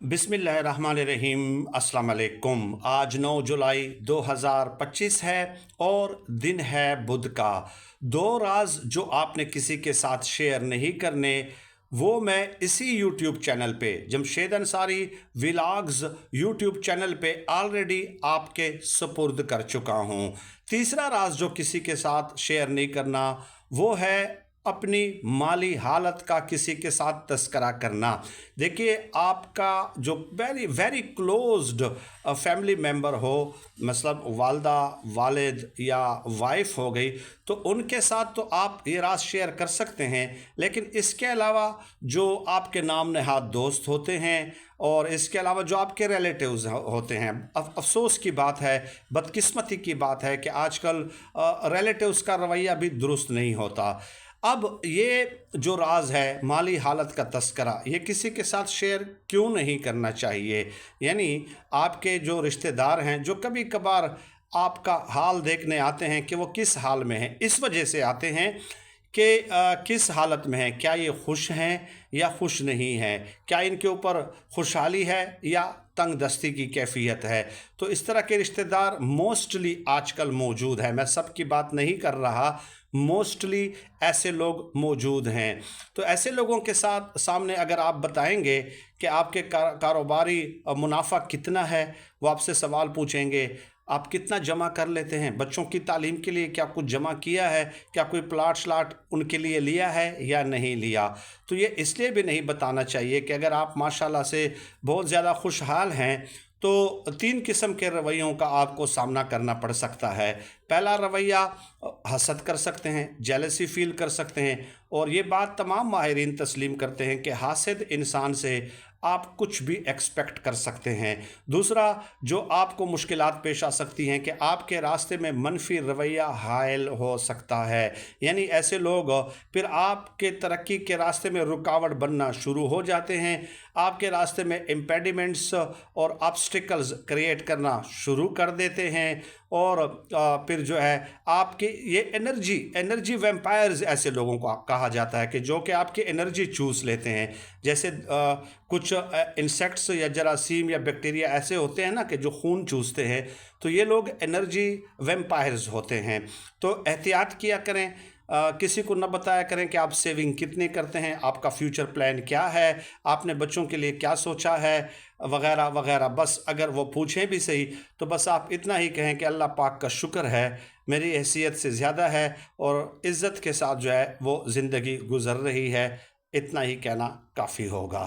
बिस्मिल्लाहिर्रहमानिर्रहीम। अस्सलाम वालेकुम। आज 9 जुलाई 2025 है और दिन है बुध का। दो राज जो आपने किसी के साथ शेयर नहीं करने, वो मैं इसी यूट्यूब चैनल पे Jamshed Ansari vlogs YouTube channel पे ऑलरेडी आपके सुपुर्द कर चुका हूँ। तीसरा राज जो किसी के साथ शेयर नहीं करना, वो है अपनी माली हालत का किसी के साथ तस्करा करना। देखिए, आपका जो very very closed family member हो, मतलब वालदा, वालिद या वाइफ हो गई, तो उनके साथ तो आप ये राज शेयर कर सकते हैं। लेकिन इसके अलावा जो आपके नाम नहाद दोस्त होते हैं और इसके अलावा जो आपके रिलेटिव्स होते हैं, अफसोस की बात है, बदकिस्मती की बात है कि आजकल रिलेटिव्स का रवैया भी दुरुस्त नहीं होता। अब ये जो राज है माली हालत का तस्करा, ये किसी के साथ शेयर क्यों नहीं करना चाहिए? यानी आपके जो रिश्तेदार हैं, जो कभी कभार आपका हाल देखने आते हैं कि वो किस हाल में हैं, इस वजह से आते हैं कि किस हालत में हैं, क्या ये खुश हैं या खुश नहीं हैं, क्या इनके ऊपर खुशहाली है या तंग दस्ती की कैफियत है। तो इस तरह के रिश्तेदार मोस्टली आजकल मौजूद हैं। मैं सब की बात नहीं कर रहा, मोस्टली ऐसे लोग मौजूद हैं। तो ऐसे लोगों के साथ सामने अगर आप बताएंगे कि आपके कारोबारी मुनाफा कितना है, वो आपसे सवाल पूछेंगे, आप कितना जमा कर लेते हैं, बच्चों की तालीम के लिए क्या कुछ जमा किया है, क्या कोई प्लाट श्लाट उनके लिए लिया है या नहीं लिया। तो ये इसलिए भी नहीं बताना चाहिए कि अगर आप माशाल्लाह से बहुत ज़्यादा खुशहाल हैं तो 3 किस्म के रवैयों का आपको सामना करना पड़ सकता है। पहला रवैया, हसद कर सकते हैं, जेलसी फील कर सकते हैं, और ये बात तमाम माहिरीन तस्लीम करते हैं कि हासिद इंसान से आप कुछ भी एक्सपेक्ट कर सकते हैं। दूसरा, जो आपको मुश्किलात पेश आ सकती हैं कि आपके रास्ते में मनफी रवैया हायल हो सकता है। यानी ऐसे लोग फिर आपके तरक्की के रास्ते में रुकावट बनना शुरू हो जाते हैं, आपके रास्ते में इम्पेडिमेंट्स और ऑब्स्टिकल्स क्रिएट करना शुरू कर देते हैं, और फिर जो है आपकी ये एनर्जी वैम्पायर्स ऐसे लोगों को कहा जाता है कि जो कि आपकी एनर्जी चूस लेते हैं। जैसे कुछ इंसेक्ट्स या जरासीम या बैक्टीरिया ऐसे होते हैं ना कि जो खून चूसते हैं, तो ये लोग एनर्जी वैम्पायर्स होते हैं। तो एहतियात किया करें, किसी को न बताया करें कि आप सेविंग कितनी करते हैं, आपका फ्यूचर प्लान क्या है, आपने बच्चों के लिए क्या सोचा है, वगैरह वगैरह। बस अगर वो पूछें भी सही तो बस आप इतना ही कहें कि अल्लाह पाक का शुक्र है, मेरी हैसियत से ज़्यादा है और इज़्ज़त के साथ जो है वो ज़िंदगी गुज़र रही है। इतना ही कहना काफ़ी होगा।